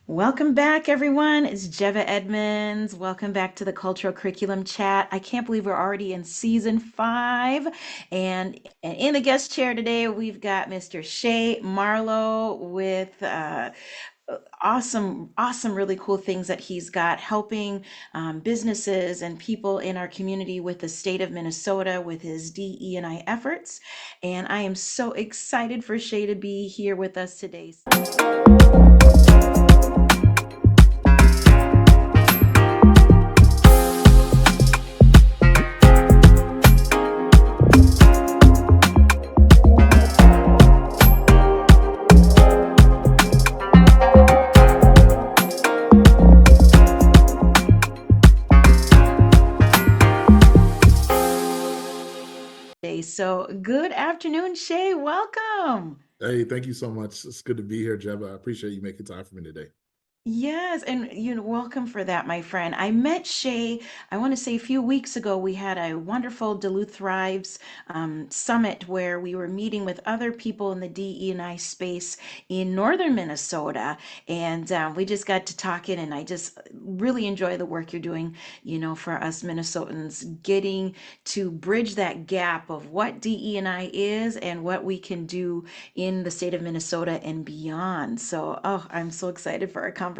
Welcome back, everyone. It's Jeva Edmonds. Welcome back to the Cultural Curriculum Chat. I can't believe we're already in season 5. And in the guest chair today, we've got Mr. Shay Marlowe with awesome, really cool things that he's got helping businesses and people in our community with the state of Minnesota with his DE&I efforts. And I am so excited for Shay to be here with us today. So, good afternoon, Shay. Welcome. Hey, thank you so much. It's good to be here, Jeb. I appreciate you making time for me today. Yes, and welcome for that, my friend. I met Shay, I want to say a few weeks ago. We had a wonderful Duluth Thrives summit where we were meeting with other people in the DE&I space in northern Minnesota. And we just got to talking, and I just really enjoy the work you're doing, for us Minnesotans, getting to bridge that gap of what DE&I is and what we can do in the state of Minnesota and beyond. So, oh, I'm so excited for our conversation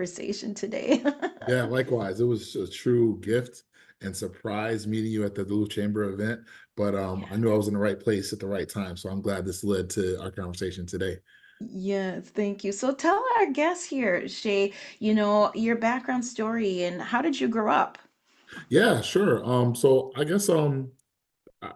today. Yeah, likewise. It was a true gift and surprise meeting you at the Duluth Chamber event, but I knew I was in the right place at the right time. So I'm glad this led to our conversation today. Yes, thank you. So tell our guests here, Shay, your background story and how did you grow up? Yeah, sure. So I guess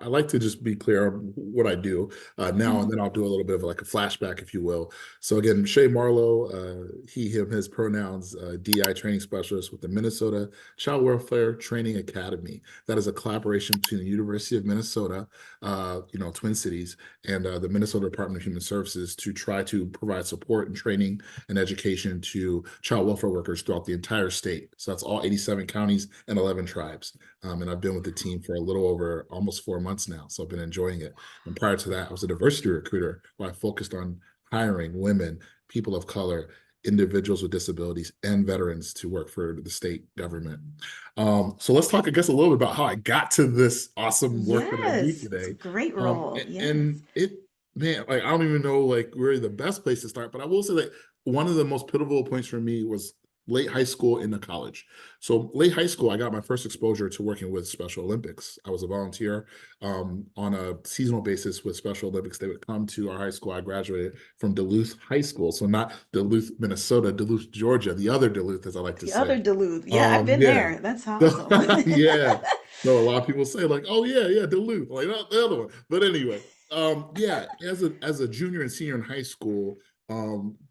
I like to just be clear on what I do now, and Mhm. then I'll do a little bit of like a flashback, if you will. So again, Shay Marlowe, he, him, his pronouns, DI training specialist with the Minnesota Child Welfare Training Academy. That is a collaboration between the University of Minnesota, Twin Cities, and the Minnesota Department of Human Services to try to provide support and training and education to child welfare workers throughout the entire state. So that's all 87 counties and 11 tribes. And I've been with the team for a little over almost 4 months now. So I've been enjoying it. And prior to that, I was a diversity recruiter where I focused on hiring women, people of color, individuals with disabilities, and veterans to work for the state government. So let's talk, I guess, a little bit about how I got to this awesome work that I do Yes, it's a today. great Um, role. and Yes. it, man, like I don't even know like where the best place to start, but I will say that one of the most pivotal points for me was late high school into college. So late high school, I got my first exposure to working with Special Olympics. I was a volunteer on a seasonal basis with Special Olympics. They would come to our high school. I graduated from Duluth High School, so not Duluth, Minnesota, Duluth, Georgia, the other Duluth, as I like to The say. other Duluth. Yeah, I've been Yeah. there. That's So, awesome. yeah. So a lot of people say like, oh yeah, Duluth, like not the other one. But anyway, yeah, as a junior and senior in high school,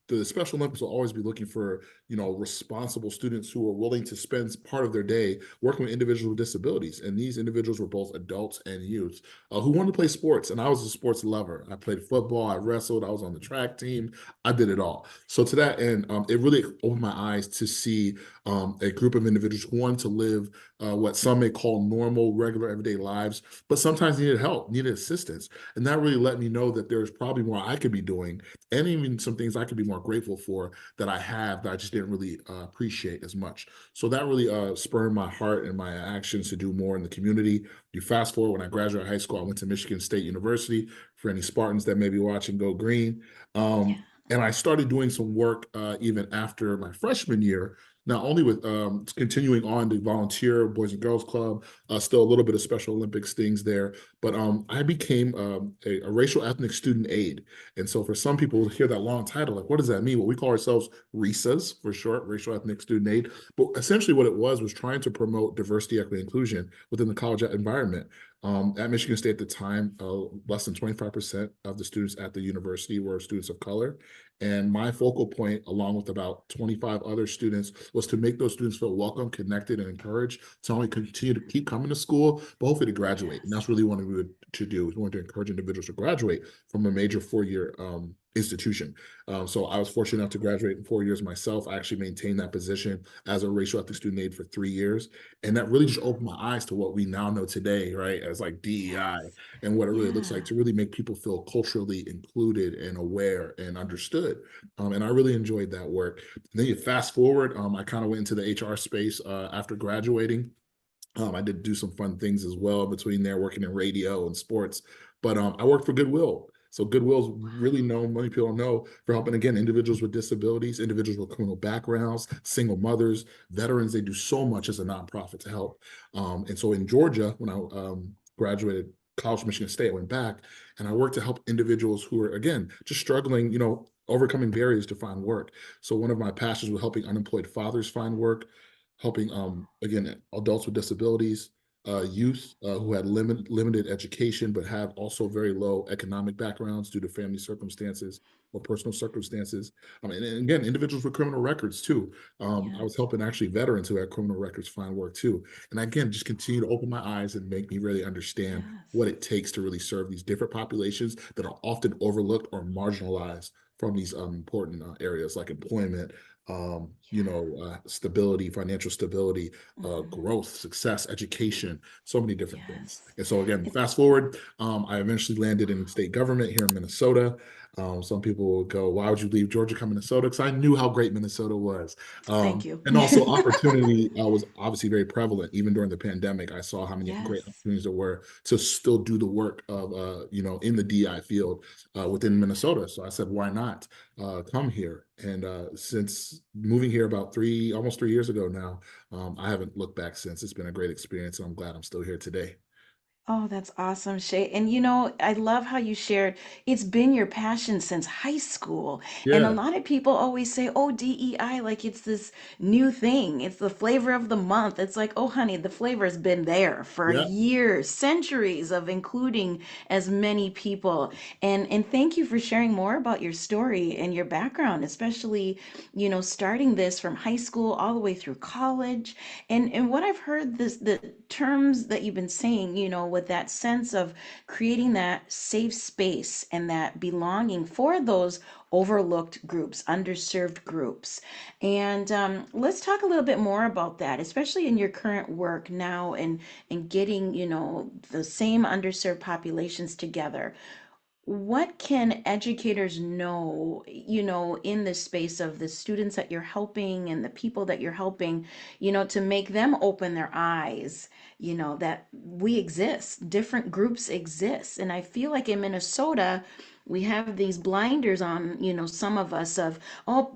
the Special Olympics will always be looking for, responsible students who are willing to spend part of their day working with individuals with disabilities. And these individuals were both adults and youth who wanted to play sports. And I was a sports lover. I played football, I wrestled, I was on the track team, I did it all. So to that end, it really opened my eyes to see a group of individuals who wanted to live what some may call normal, regular, everyday lives, but sometimes needed help, needed assistance. And that really let me know that there's probably more I could be doing, and even some things I could be more grateful for that I have that I just didn't really appreciate as much. So that really spurred my heart and my actions to do more in the community. You fast forward, when I graduated high school, I went to Michigan State University. For any Spartans that may be watching, go green. Yeah. And I started doing some work even after my freshman year, not only with continuing on to volunteer Boys and Girls Club, still a little bit of Special Olympics things there, but I became a racial ethnic student aide. And so for some people who hear that long title, like, what does that mean? Well, we call ourselves RESAs for short, racial ethnic student aide. But essentially what it was trying to promote diversity, equity, inclusion within the college environment. At Michigan State at the time, less than 25% of the students at the university were students of color. And my focal point, along with about 25 other students, was to make those students feel welcome, connected, and encouraged to only continue to keep coming to school, but hopefully to graduate. And Yes. that's really what we were to do. We wanted to encourage individuals to graduate from a major four-year institution. So I was fortunate enough to graduate in 4 years myself. I actually maintained that position as a racial ethnic student aide for 3 years. And that really just opened my eyes to what we now know today, right, as like DEI Yes. and what it really looks like Yeah. to really make people feel culturally included and aware and understood. And I really enjoyed that work. And then you fast forward, I kind of went into the HR space after graduating. I did do some fun things as well between there, working in radio and sports. But I worked for Goodwill. So Goodwill's really known, many people know, for helping, again, individuals with disabilities, individuals with criminal backgrounds, single mothers, veterans. They do so much as a nonprofit to help. And so in Georgia, when I graduated College of Michigan State, I went back and I worked to help individuals who are, again, just struggling, overcoming barriers to find work. So one of my passions was helping unemployed fathers find work, helping again, adults with disabilities, youth who had limited education but have also very low economic backgrounds due to family circumstances or personal circumstances. And again, individuals with criminal records too. I was Yes. helping actually veterans who had criminal records find work too. And again, just continue to open my eyes and make me really understand Yes. what it takes to really serve these different populations that are often overlooked or marginalized from these important areas like employment, stability, financial stability, Hmm. growth, success, education, so many different things. Yes. And so again, It, fast forward, I eventually landed in state government here in Minnesota. Some people will go, why would you leave Georgia, come Minnesota? Because I knew how great Minnesota was. Thank you. And also opportunity was obviously very prevalent. Even during the pandemic, I saw how many great Yes. opportunities there were to still do the work of, in the DI field within Minnesota. So I said, why not come here? And since moving here about almost 3 years ago now, I haven't looked back since. It's been a great experience, and I'm glad I'm still here today. Oh, that's awesome, Shay. And I love how you shared it's been your passion since high school. And a Yeah, lot of people always say, oh, DEI, like it's this new thing. It's the flavor of the month. It's like, oh, honey, the flavor has been there for yeah, years, centuries of including as many people. And thank you for sharing more about your story and your background, especially, starting this from high school all the way through college. And what I've heard the terms that you've been saying, with that sense of creating that safe space and that belonging for those overlooked groups, underserved groups. And let's talk a little bit more about that, especially in your current work now and getting, the same underserved populations together. What can educators know, in the space of the students that you're helping and the people that you're helping, to make them open their eyes, that we exist, different groups exist. And I feel like in Minnesota, we have these blinders on, some of us of, oh,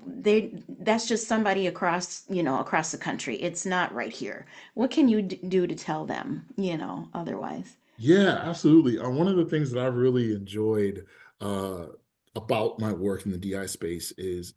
that's just somebody across the country. It's not right here. What can you do to tell them, otherwise? yeah, absolutely. One of the things that I've really enjoyed uh, about my work in the DI space is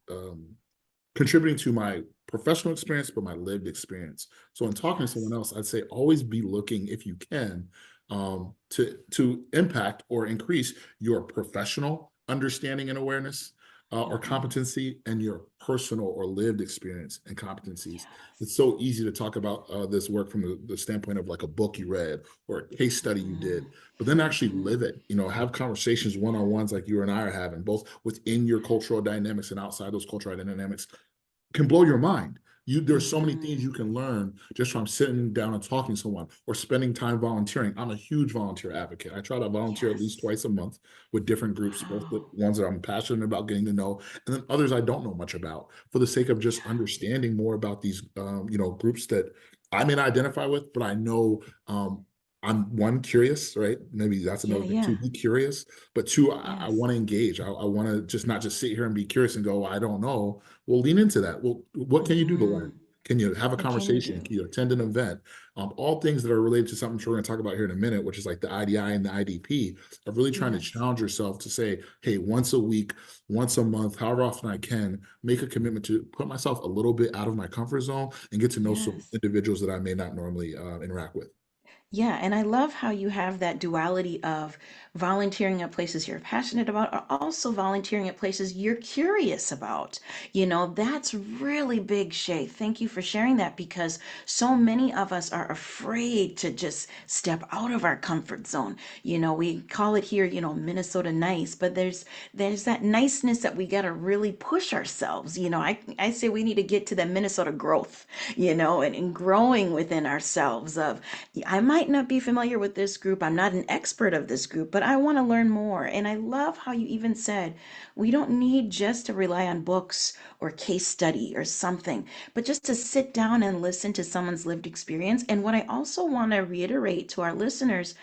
contributing to my professional experience, but my lived experience. So in talking to someone Yes. else, I'd say always be looking, if you can, to impact or increase your professional understanding and awareness or Hmm. competency and your personal or lived experience and competencies. Yes. It's so easy to talk about this work from the standpoint of like a book you read or a case study you did, but then actually Hmm. live it, have conversations one-on-ones like you and I are having, both within your cultural dynamics and outside those cultural dynamics can blow your mind. There's so many things Hmm. you can learn just from sitting down and talking to someone or spending time volunteering. I'm a huge volunteer advocate. I try to volunteer at least Yes. twice a month with different groups, both the Wow. ones that I'm passionate about getting to know, and then others I don't know much about, for the sake of just Yeah. understanding more about these, groups that I may not identify with, but I know I'm one curious, right? Maybe that's Yeah. another thing Yeah. too. Be curious, but two, I Yes. want to engage. I want to just not just sit here and be curious and go, well, I don't know. Well, lean into that. Well, what can you do to Hmm. learn? Can you have a What can you conversation? do? Can you attend an event? All things that are related to something we're going to talk about here in a minute, which is like the IDI and the IDP, of really trying to Yes. challenge yourself to say, hey, once a week, once a month, however often I can, make a commitment to put myself a little bit out of my comfort zone and get to know some Yes. individuals that I may not normally interact with. Yeah, and I love how you have that duality of volunteering at places you're passionate about, or also volunteering at places you're curious about. That's really big, Shay. Thank you for sharing that because so many of us are afraid to just step out of our comfort zone. We call it here, Minnesota nice, but there's that niceness that we got to really push ourselves. I say we need to get to the Minnesota growth, and growing within ourselves of I might not be familiar with this group. I'm not an expert of this group, but I want to learn more. And I love how you even said we don't need just to rely on books or case study or something, but just to sit down and listen to someone's lived experience. And what I also want to reiterate to our listeners,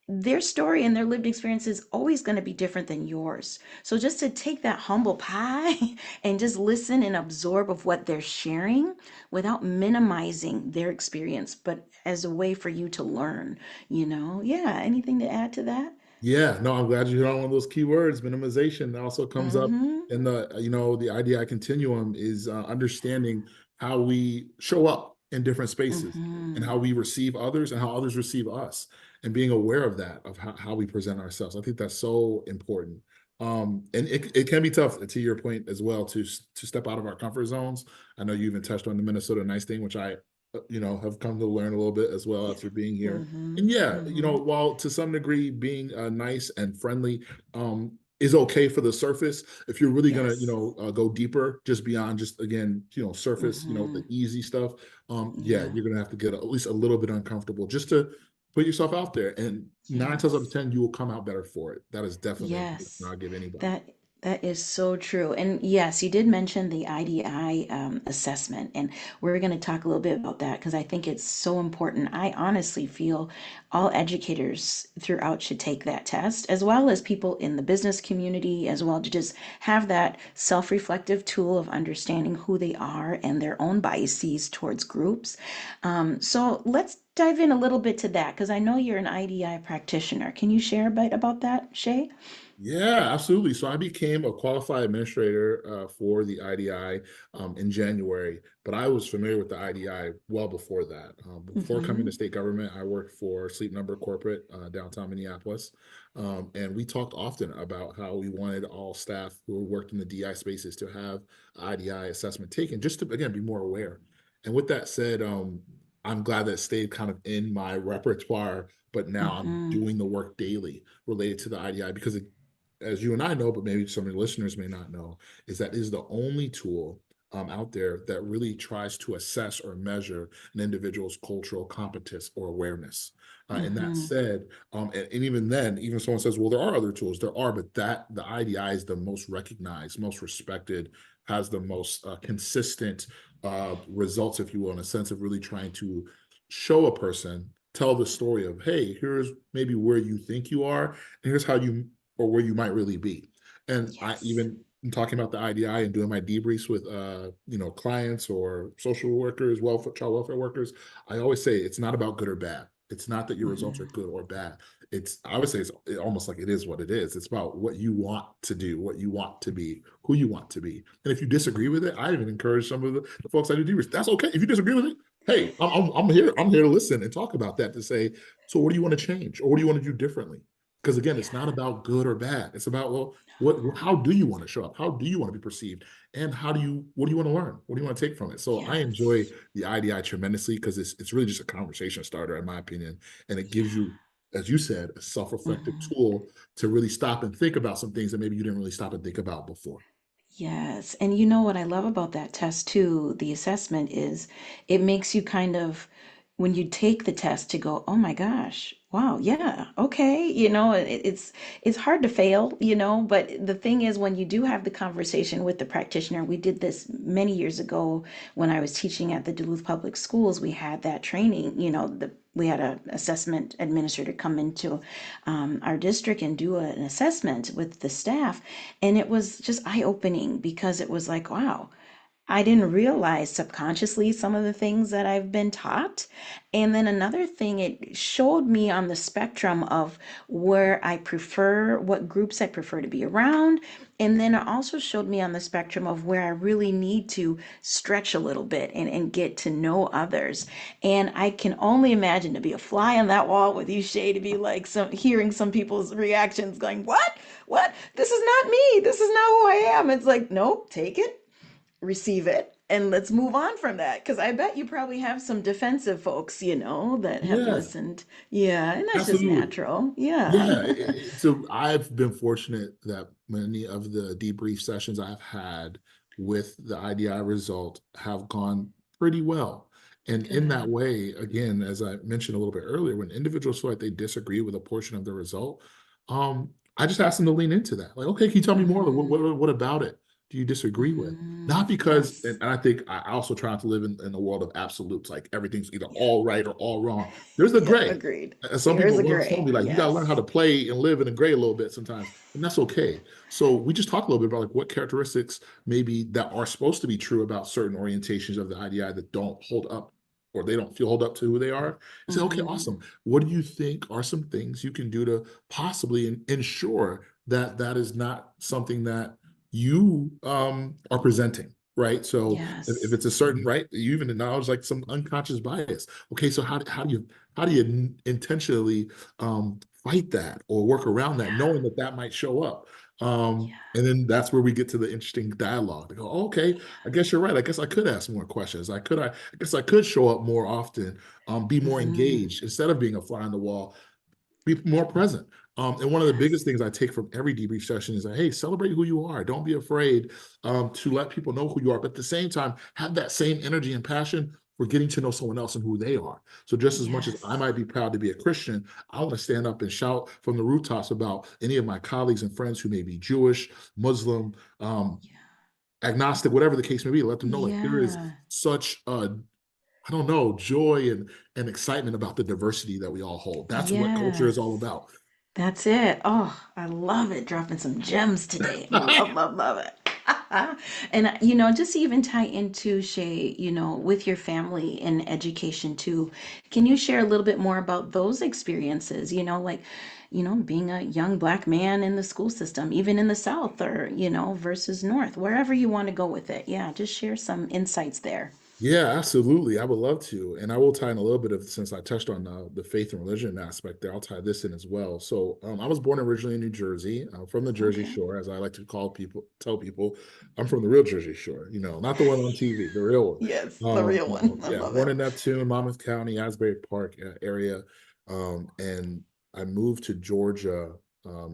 their story and their lived experience is always going to be different than yours. So just to take that humble pie and just listen and absorb of what they're sharing without minimizing their experience, but as a way for you to learn. Yeah, anything to add to that? Yeah, no, I'm glad you hit on one of those key words. Minimization also comes up Mm-hmm. in the IDI continuum is understanding how we show up in different spaces and Mm-hmm. how we receive others and how others receive us and being aware of that, of how we present ourselves. I think that's so important. And it can be tough to your point as well to step out of our comfort zones. I know you even touched on the Minnesota nice thing, which I, have come to learn a little bit as well Yeah. after being here. Mm-hmm. And yeah, Mm-hmm. while to some degree being nice and friendly is okay for the surface, if you're really gonna, Yes. go deeper, just beyond just again, surface, Mm-hmm. the easy stuff, yeah, Yeah. you're gonna have to get at least a little bit uncomfortable just to put yourself out there. And nine times out of Yes. 10, you will come out better for it. That is definitely advice Yes, I'll give anybody. that that is so true. And yes, you did mention the IDI assessment, and we're going to talk a little bit about that because I think it's so important. I honestly feel all educators throughout should take that test, as well as people in the business community, as well to just have that self-reflective tool of understanding who they are and their own biases towards groups. So let's dive in a little bit to that because I know you're an IDI practitioner. Can you share a bit about that, Shay? Yeah, absolutely. So I became a qualified administrator for the IDI in January, but I was familiar with the IDI well before that. Before coming to Mm-hmm. state government, I worked for Sleep Number Corporate downtown Minneapolis. And we talked often about how we wanted all staff who worked in the DI spaces to have IDI assessment taken, just to, again, be more aware. And with that said, I'm glad that it stayed kind of in my repertoire, but now I'm Mm-hmm. doing the work daily related to the IDI because it, as you and I know, but maybe some of the listeners may not know, is that is the only tool out there that really tries to assess or measure an individual's cultural competence or awareness. And that Mm-hmm. said, and even then, even if someone says, well, there are other tools, there are, but that the IDI is the most recognized, most respected, has the most consistent results, if you will, in a sense of really trying to show a person, tell the story of, hey, here's maybe where you think you are, and here's how you or where you might really be. And I Yes. even talking about the IDI and doing my debriefs with clients or social workers, welfare, child welfare workers, I always say it's not about good or bad. It's not that your results Mm-hmm. are good or bad. It's I would say it's almost like it is what it is. It's about what you want to do, what you want to be, who you want to be. And if you disagree with it, I even encourage some of the folks I do debriefs. That's okay. If you disagree with it, hey, I'm here. I'm here to listen and talk about that to say, so what do you want to change or what do you want to do differently? Because again, it's not Yeah. about good or bad. It's about, well, how do you want to show up? How do you want to be perceived? And what do you want to learn? What do you want to take from it? So I enjoy Yes. the IDI tremendously because it's really just a conversation starter, in my opinion. And it gives Yeah. you, as you said, a self-reflective Mm-hmm. tool to really stop and think about some things that maybe you didn't really stop and think about before. Yes. And you know what I love about that test too, the assessment is it makes you kind of, when you take the test to go, oh my gosh, wow, yeah, okay. It's hard to fail, but the thing is when you do have the conversation with the practitioner, we did this many years ago when I was teaching at the Duluth Public Schools, we had that training, we had an assessment administrator come into our district and do an assessment with the staff. And it was just eye opening because it was like, wow, I didn't realize subconsciously some of the things that I've been taught. And then another thing, it showed me on the spectrum of where I prefer, what groups I prefer to be around. And then it also showed me on the spectrum of where I really need to stretch a little bit and get to know others. And I can only imagine to be a fly on that wall with you, Shay, to be like hearing some people's reactions going, what? What? This is not me. This is not who I am. It's like, nope, take it, receive it, and let's move on from that, because I bet you probably have some defensive folks, that have Yeah, listened. Yeah, and that's just absolutely. natural. Yeah. Yeah, so I've been fortunate that many of the debrief sessions I've had with the IDI result have gone pretty well. And in that Good. way, again, as I mentioned a little bit earlier, when individuals feel like they disagree with a portion of the result, I just ask them to lean into that. Like, okay, can you tell me more? Like, Mm-hmm. what about it do you disagree with? Mm-hmm. Not because, Yes. and I think I also try not to live in a world of absolutes, like everything's either Yeah. all right or all wrong. There's a Yeah, gray. agreed. Some There's people a once told gray. me like you got to learn how Yes. to play and live in the gray a little bit sometimes, and that's okay. So we just talk a little bit about like what characteristics maybe that are supposed to be true about certain orientations of the IDI that don't hold up or they don't feel hold up to who they are. And say, okay, Mm-hmm. awesome. What do you think are some things you can do to possibly ensure that that is not something that you are presenting? Right. So if Yes. it's a certain right, you even acknowledge like some unconscious bias. Okay, so how do you intentionally fight that or work around that, Yeah. knowing that that might show up? Yeah. And then that's where we get to the interesting dialogue. They go, oh, okay, I Yeah. guess you're right. I guess I could ask more questions. I guess I could show up more often, be more Mm-hmm. engaged instead of being a fly on the wall, be more present. And one of the biggest Yes. things I take from every debrief session is that, hey, celebrate who you are. Don't be afraid to let people know who you are. But at the same time, have that same energy and passion for getting to know someone else and who they are. So just as much as I Yes. might be proud to be a Christian, I want to stand up and shout from the rooftops about any of my colleagues and friends who may be Jewish, Muslim, agnostic, whatever the case may be. Let them know like there is Yeah. such a I don't know, joy and excitement about the diversity that we all hold. That's what culture is all Yes. about. That's it. Oh, I love it. Dropping some gems today. Love, love, love it. And, just to even tie into Shay, with your family and education too, can you share a little bit more about those experiences? Like, being a young Black man in the school system, even in the South or, versus North, wherever you want to go with it. Yeah, just share some insights there. Yeah, absolutely. I would love to. And I will tie in a little bit of, since I touched on the faith and religion aspect there, I'll tie this in as well. So I was born originally in New Jersey, from the Jersey Okay. Shore, as I like to tell people, I'm from the real Jersey Shore, not the one on TV, the real Yes, one. the real one. I Yeah, love born it. in Neptune, Monmouth County, Asbury Park area. And I moved to Georgia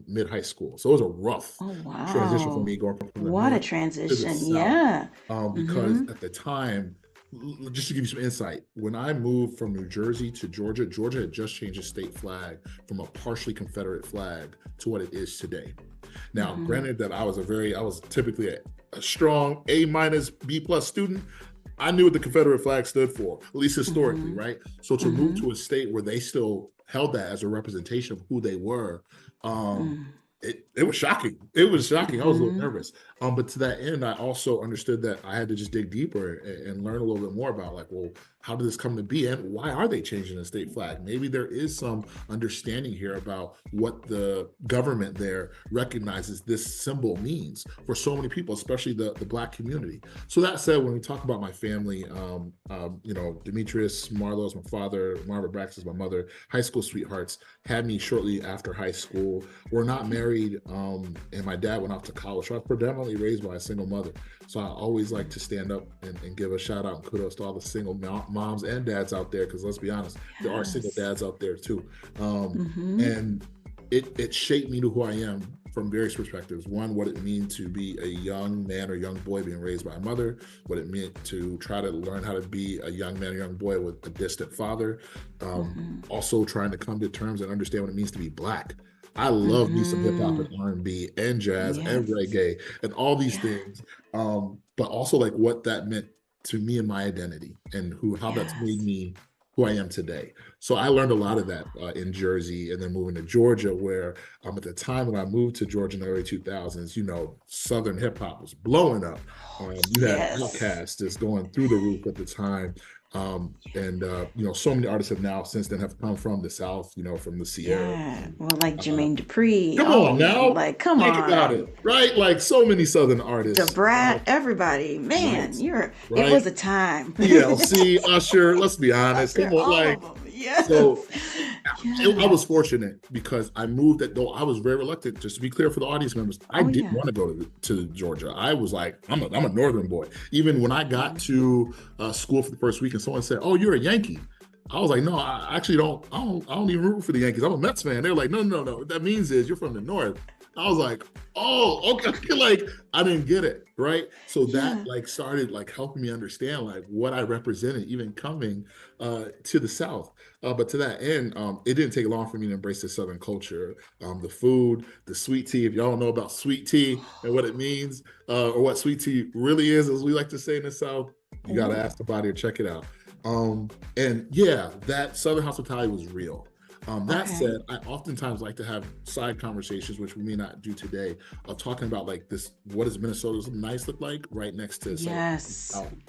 mid high school. So it was a rough Oh, transition for wow. me going from the What a north to the transition. south, Yeah. because Mm-hmm. at the time, just to give you some insight, when I moved from New Jersey to Georgia, Georgia had just changed its state flag from a partially Confederate flag to what it is today. Now, Mm-hmm. granted that I was typically a strong A minus B plus student. I knew what the Confederate flag stood for, at least historically, Mm-hmm. right? So to move Mm-hmm. to a state where they still held that as a representation of who they were, um, Mm-hmm. it was shocking. It was shocking. I was a little Mm-hmm. nervous. But to that end, I also understood that I had to just dig deeper and learn a little bit more about like, well, how did this come to be and why are they changing the state flag? Maybe there is some understanding here about what the government there recognizes this symbol means for so many people, especially the Black community. So that said, when we talk about my family, Demetrius Marlowe is my father, Margaret Brax is my mother, high school sweethearts, had me shortly after high school. We're not married, and my dad went off to college. So I was predominantly raised by a single mother. So I always like to stand up and give a shout out and kudos to all the single moms and dads out there, because let's be honest, there are single Yes. dads out there too. Um, Mm-hmm. and it shaped me to who I am from various perspectives. One, what it means to be a young man or young boy being raised by a mother, what it meant to try to learn how to be a young man or young boy with a distant father. Mm-hmm. Also trying to come to terms and understand what it means to be Black. I love me some hip hop Mm-hmm. and R&B and jazz and Yes. reggae and all these Yeah. things. But also like what that meant to me and my identity and how that's made Yes. me who I am today. So I learned a lot of that in Jersey, and then moving to Georgia, where at the time when I moved to Georgia in the early 2000s, Southern hip hop was blowing up. You had Yes. Outkast just going through the roof at the time. And so many artists have now since then have come from the South, from the Sierra. Yeah. Well, like Uh, Jermaine Dupri, Come all on of them. now, Like, come think about on. it, right? Like so many Southern artists, DeBrat, everybody. right? Man, it Right? was a time. TLC, Usher, let's be honest. Come Usher, on, all like, of them. so Yes. I was Yes. fortunate because I moved that though I was very reluctant. Just to be clear for the audience members, I Oh, didn't yeah. want to go to Georgia. I was like, I'm a northern boy. Even when I got to school for the first week and someone said, "Oh, you're a Yankee," I was like, "No, I actually don't. I don't even root for the Yankees. I'm a Mets fan." They're like, "No, no, no. What that means is you're from the north." I was like, "Oh, okay." Like I didn't get it, right? So that Yeah. like started like helping me understand like what I represented, even coming to the South. But to that end, it didn't take long for me to embrace the Southern culture, the food, the sweet tea. If y'all don't know about sweet tea and what it means, or what sweet tea really is, as we like to say in the South, you got to Ooh. ask somebody or check it out. And yeah, that Southern hospitality was real. That Okay. said, I oftentimes like to have side conversations, which we may not do today, of talking about like this: what does Minnesota's nice look like right next to Southern Yes. hospitality?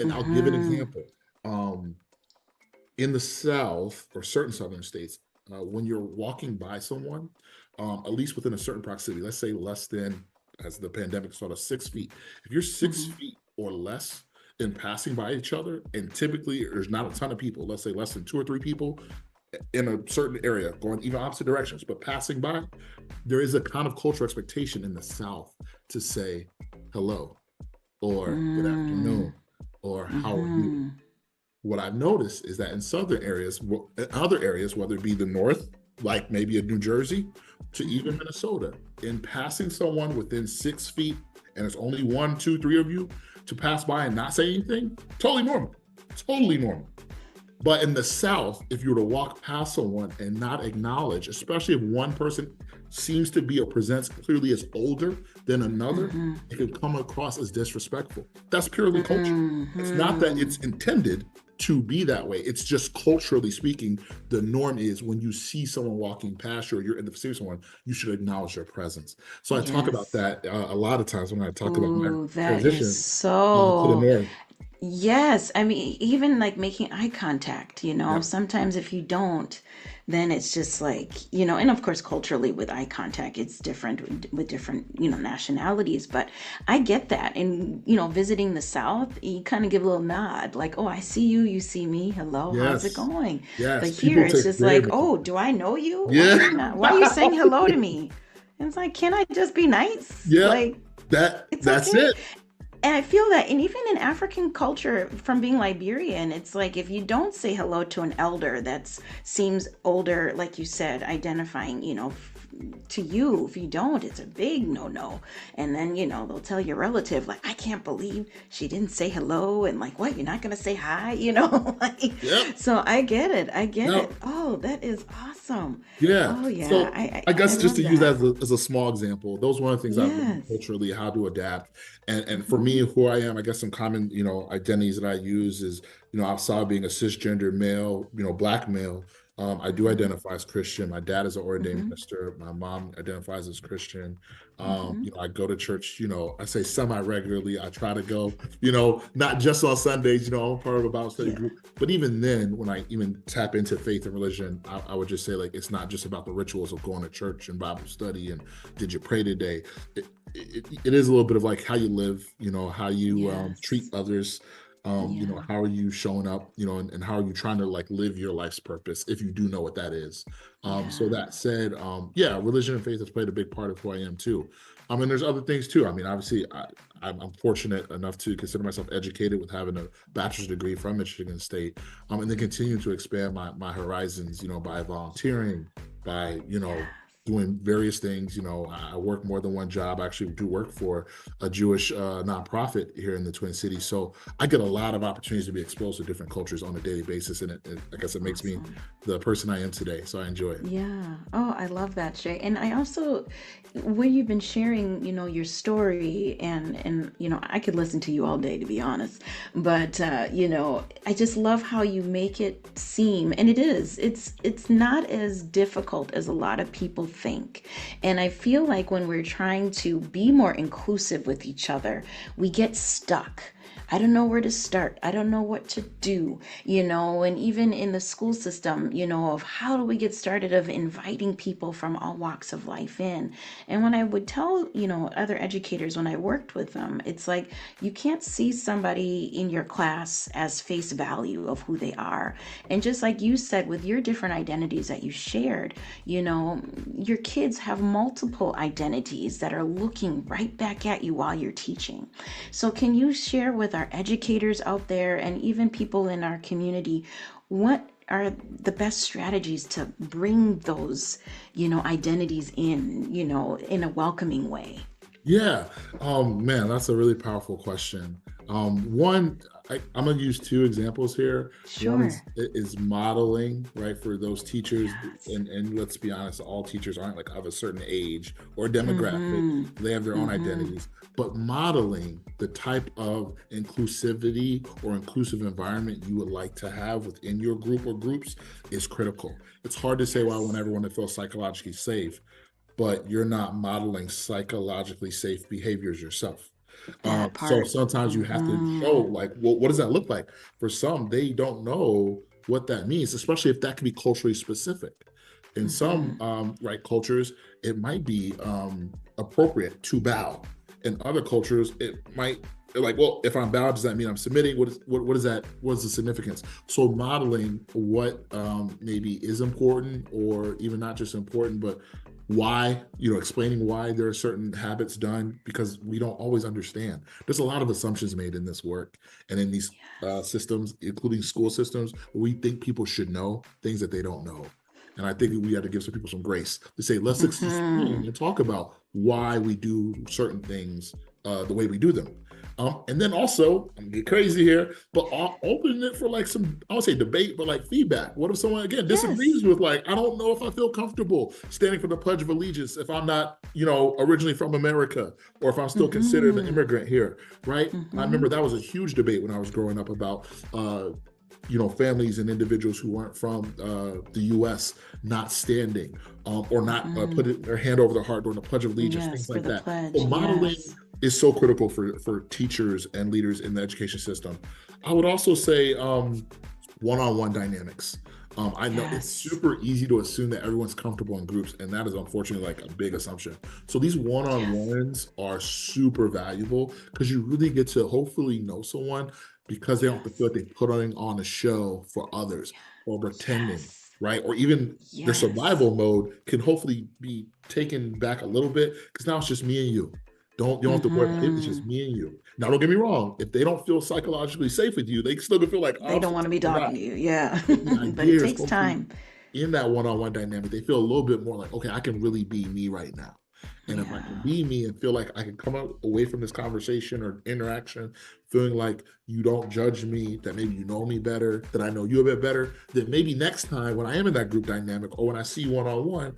And I'll give an Mm-hmm. example. Um, in the South or certain Southern states, when you're walking by someone, at least within a certain proximity, let's say less than, as the pandemic started, 6 feet. If you're six Mm-hmm. feet or less in passing by each other, and typically there's not a ton of people, let's say less than two or three people in a certain area going even opposite directions, but passing by, there is a kind of cultural expectation in the South to say hello or good Mm. afternoon or how are you. Mm-hmm. What I've noticed is that in southern areas, other areas, whether it be the north, like maybe a New Jersey, to even Mm-hmm. Minnesota, in passing someone within 6 feet, and it's only one, two, three of you, to pass by and not say anything, totally normal, totally normal. But in the South, if you were to walk past someone and not acknowledge, especially if one person seems to be or presents clearly as older than another, Mm-hmm. it can come across as disrespectful. That's purely culture. It's not that Mm-hmm. it's intended to be that way. It's just culturally speaking, the norm is when you see someone walking past you or you're in the vicinity of someone, you should acknowledge their presence. So I talk about Yes. that a lot of times when I talk about my Ooh, that is transition to the so. north. Yes, I mean, even like making eye contact, Yeah. sometimes if you don't, then it's just like, and of course, culturally with eye contact, it's different with different, nationalities. But I get that. And, visiting the South, you kind of give a little nod, like, oh, I see you, you see me. Hello, how's it Yes. going? But Yes. here People it's take just very like, much. oh, do I know you? Why Yeah. are you not, why are you saying hello to me? And it's like, can I just be nice? Yeah. Like, it's That's okay. it. And I feel that, and even in African culture, from being Liberian, it's like if you don't say hello to an elder that seems older, like you said, identifying, to you, if you don't, it's a big no-no. And then, they'll tell your relative, like, I can't believe she didn't say hello, and like, what, you're not gonna say hi, like, Yep. so I get it. I get Now, it. Oh, that is awesome. yeah. Oh yeah, So I I I, I guess just love to use that. that as a small example, those are one of the things I've learned Yes. culturally, how to adapt. And for me, Hmm. who I am, I guess some common, identities that I use is, outside being a cisgender male, black male, I do Hmm. identify as Christian. My dad is an ordained Hmm. minister. My mom identifies as Christian. Hmm. I go to church, I say semi-regularly. I try to go, not just on Sundays, I'm part of a Bible study Yeah. group. But even then, when I even tap into faith and religion, I would just say like it's not just about the rituals of going to church and Bible study and did you pray today. It is a little bit of like how you live, how you treat Yes. others, Yeah. how are you showing up, and how are you trying to like live your life's purpose if you do know what that is. So Yeah. that said, yeah, religion and faith has played a big part of who I am too. And there's other things too. I mean, obviously, I'm fortunate enough to consider myself educated with having a bachelor's degree from Michigan State, and then continue to expand my horizons, by volunteering, by Yes. doing various things. I work more than one job. I actually do work for a Jewish nonprofit here in the Twin Cities. So I get a lot of opportunities to be exposed to different cultures on a daily basis. And I guess it makes me Awesome. the person I am today. So I enjoy it. Yeah. Oh, I love that, Shay. And I also, when you've been sharing, your story, and I could listen to you all day, to be honest. But I just love how you make it seem, and it's not as difficult as a lot of people think. And I feel like when we're trying to be more inclusive with each other, we get stuck. I don't know where to start. I don't know what to do, and even in the school system, of how do we get started of inviting people from all walks of life in. And when I would tell, other educators when I worked with them, it's like you can't see somebody in your class as face value of who they are. And just like you said, with your different identities that you shared, your kids have multiple identities that are looking right back at you while you're teaching. So, can you share with our educators out there and even people in our community what are the best strategies to bring those, identities in, in a welcoming way? Yeah. Man, that's a really powerful question. One, I'm gonna use two examples here. One Sure. is modeling, right, for those teachers, Yes. and let's be honest, all teachers aren't like of a certain age or demographic. Mm-hmm. They have their own Mm-hmm. identities, but modeling the type of inclusivity or inclusive environment you would like to have within your group or groups is critical. It's hard to say, well, I want Yes. everyone to feel psychologically safe, but you're not modeling psychologically safe behaviors yourself. That So part. sometimes you have to show, Mm-hmm. like, what does that look like? For some, they don't know what that means, especially if that can be culturally specific. In some Mm-hmm. right cultures, it might be appropriate to bow. In other cultures, it might like, well, if I'm bowed, does that mean I'm submitting? What is that? What is the significance? So modeling what maybe is important, or even not just important, but why, explaining why there are certain habits done, because we don't always understand. There's a lot of assumptions made in this work and in these Yes. systems, including school systems, where we think people should know things that they don't know. And I think we have to give some people some grace to say, let's explain Mm-hmm. and talk about why we do certain things the way we do them. And then also, I'm gonna get crazy here, but open it for like some, I don't say debate, but like feedback. What if someone again disagrees Yes. with, like, I don't know if I feel comfortable standing for the Pledge of Allegiance if I'm not, originally from America, or if I'm still considered an Mm-hmm. immigrant here, right? I Mm-hmm. remember that was a huge debate when I was growing up about families and individuals who weren't from the U.S. not standing or not Mm-hmm. putting their hand over their heart during the Pledge of Allegiance, Yes, things for like the that. So pledge. modeling Yes. is so critical for teachers and leaders in the education system. I would also say one-on-one dynamics. I know it's Yes. super easy to assume that everyone's comfortable in groups, and that is unfortunately like a big assumption. So these Yes. one-on-ones are super valuable because you really get to hopefully know someone, because they don't have to feel Yes. like they put on a show for others or pretending, Yes. right? Or even their Yes. survival mode can hopefully be taken back a little bit, because now it's just me and you. You don't have to worry about it. It's Mm-hmm. just me and you. Now, don't get me wrong. If they don't feel psychologically safe with you, they still can feel like, oh, They I'm don't so want to be right. talking to you. Yeah. But the But it idea is takes hopefully time. in that one-on-one dynamic, they feel a little bit more like, okay, I can really be me right now. And if I can Yeah. be me and feel like I can come out away from this conversation or interaction feeling like you don't judge me, that maybe you know me better, that I know you a bit better, then maybe next time when I am in that group dynamic or when I see you one-on-one,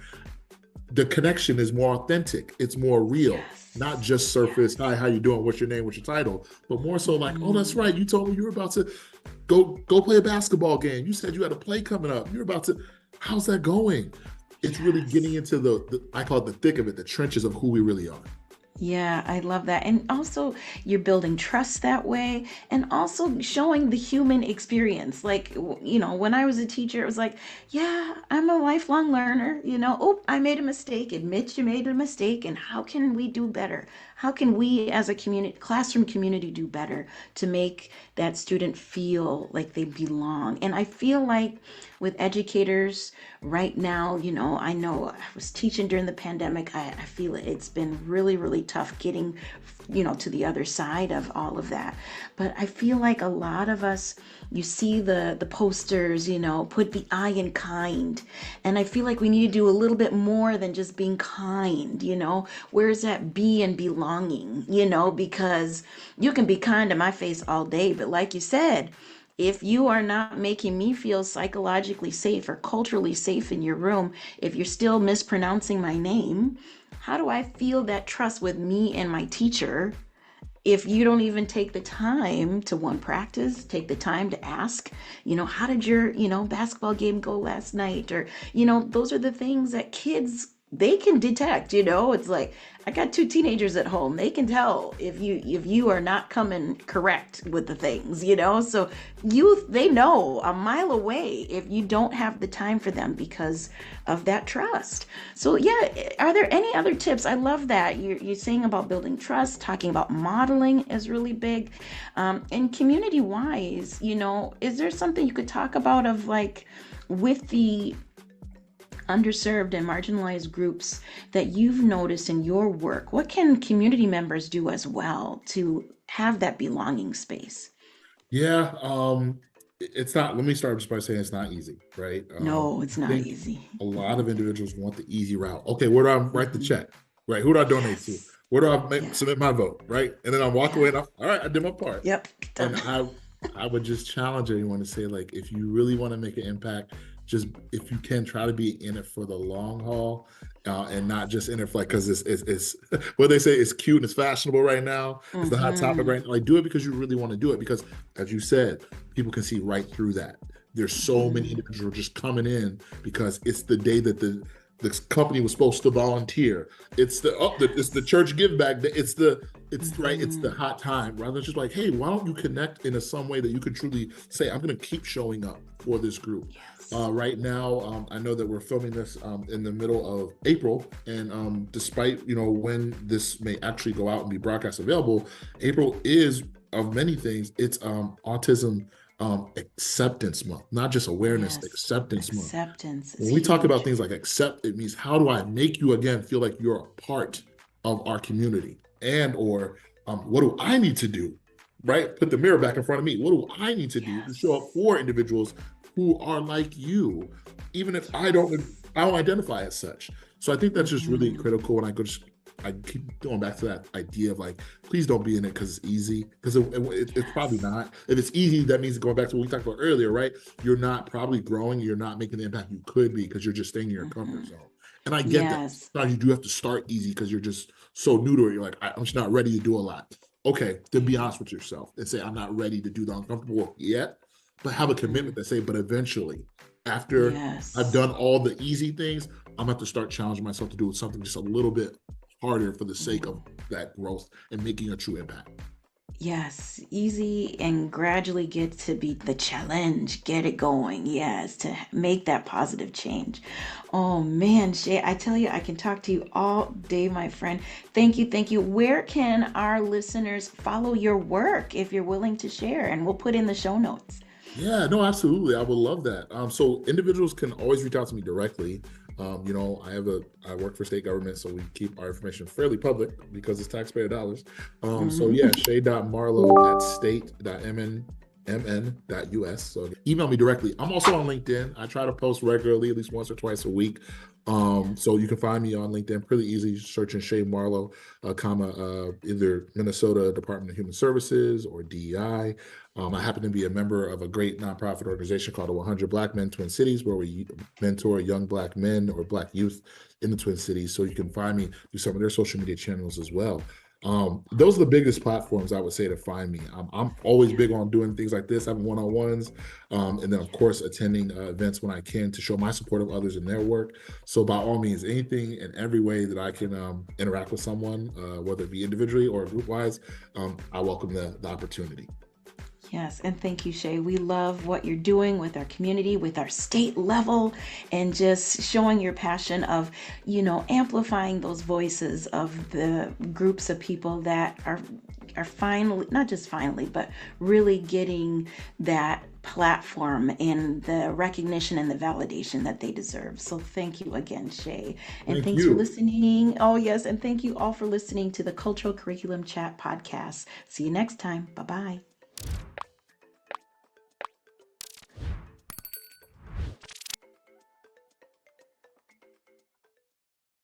the connection is more authentic. It's more real, not Yes. just surface. Hi, Yes. how you doing? What's your name? What's your title? But more so like, oh, that's Mm-hmm. right. You told me you were about to go play a basketball game. You said you had a play coming up. You're about to. How's that going? It's really getting Yes. into the I call it the thick of it, the trenches of who we really are. Yeah, I love that. And also, you're building trust that way and also showing the human experience. Like, when I was a teacher, it was like, yeah, I'm a lifelong learner. Oh, I made a mistake. Admit you made a mistake. And how can we do better? How can we as a community, classroom community, do better to make that student feel like they belong? And I feel like with educators right now, I know I was teaching during the pandemic. I feel it's been really, really tough getting, to the other side of all of that. But I feel like a lot of us, you see the posters, put the I in kind. And I feel like we need to do a little bit more than just being kind, Where's that be and belonging, because you can be kind to my face all day, but like you said, if you are not making me feel psychologically safe or culturally safe in your room, if you're still mispronouncing my name, how do I feel that trust with me and my teacher if you don't even take the time to one practice, take the time to ask, how did your, basketball game go last night? Or, those are the things that kids, they can detect, it's like, I got two teenagers at home. They can tell if you are not coming correct with the things, so youth, they know a mile away if you don't have the time for them because of that trust. So yeah, are there any other tips? I love that you're saying about building trust, talking about modeling is really big. And community wise, is there something you could talk about of like with the underserved and marginalized groups that you've noticed in your work? What can community members do as well to have that belonging space? Yeah, it's not, let me start just by saying it's not easy, right? No, it's I not think easy. a lot of individuals want the easy route. Okay, where do I write the Mhm. check? Right? Who do I donate to? Yes. Where do I submit Yes. my vote? Right? And then I walk away Yeah. and all right, I did my part. Yep. And Done. I would just challenge anyone to say, like, if you really want to make an impact, just if you can try to be in it for the long haul, and not just in it for like because it's what they say is cute and it's fashionable right now. It's the hot topic Mm-hmm. right now. Like, do it because you really want to do it. Because as you said, people can see right through that. There's so many Mm-hmm. individuals just coming in because it's the day that the company was supposed to volunteer. It's the church give back. It's right. It's the Mm-hmm. hot time. Rather than just like, hey, why don't you connect in some way that you can truly say, I'm going to keep showing up for this group. Yes. Right now, I know that we're filming this in the middle of April, and despite when this may actually go out and be broadcast available, April is of many things. It's Autism Acceptance Month, not just awareness, Yes. acceptance month. Acceptance is When we talk about huge. things like accept, it means how do I make you again feel like you're a part of our community, and or what do I need to do, right? Put the mirror back in front of me. What do I need to do to show up Yes. for individuals who are like you, even if I don't identify as such. So I think that's just really Mm-hmm. critical. And I keep going back to that idea of like, please don't be in it because it's easy. Because it's probably not. If it's easy, that means going back to what we talked about earlier, right? You're not probably growing. You're not making the impact you could be because you're just staying in your comfort Mm-hmm. zone. And I get that. Yes. Sometimes you do have to start easy because you're just so new to it. You're like, I'm just not ready to do a lot. Okay, then be honest with yourself and say, I'm not ready to do the uncomfortable work yet, but have a Mm-hmm. commitment that say, but eventually, after I've Yes. done all the easy things, I'm going to have to start challenging myself to do something just a little bit harder for the sake of that growth and making a true impact. Yes, easy and gradually get to be the challenge, get it going. Yes, to make that positive change. Oh man, Shay, I tell you, I can talk to you all day, my friend. Thank you, thank you. Where can our listeners follow your work if you're willing to share? And we'll put in the show notes. Yeah, no, absolutely. I would love that. So individuals can always reach out to me directly. I work for state government, so we keep our information fairly public because it's taxpayer dollars. So Hmm. yeah, Shay.Marlowe at state.mn.us. So email me directly. I'm also on LinkedIn. I try to post regularly, at least once or twice a week. So you can find me on LinkedIn pretty easy, searching Shay Marlowe, either Minnesota Department of Human Services or DEI. I happen to be a member of a great nonprofit organization called the 100 Black Men Twin Cities, where we mentor young Black men or Black youth in the Twin Cities. So you can find me through some of their social media channels as well. Those are the biggest platforms I would say to find me. I'm always Yeah. big on doing things like this, having one-on-ones, and then of course attending events when I can to show my support of others in their work. So by all means, anything and every way that I can interact with someone, whether it be individually or group-wise, I welcome the opportunity. Yes, and thank you, Shay. We love what you're doing with our community, with our state level, and just showing your passion of, amplifying those voices of the groups of people that are are finally, not just finally, but really getting that platform and the recognition and the validation that they deserve. So thank you again, Shay. And Thank thanks for you. listening. Oh, yes. And thank you all for listening to the Cultural Curriculum Chat podcast. See you next time. Bye bye.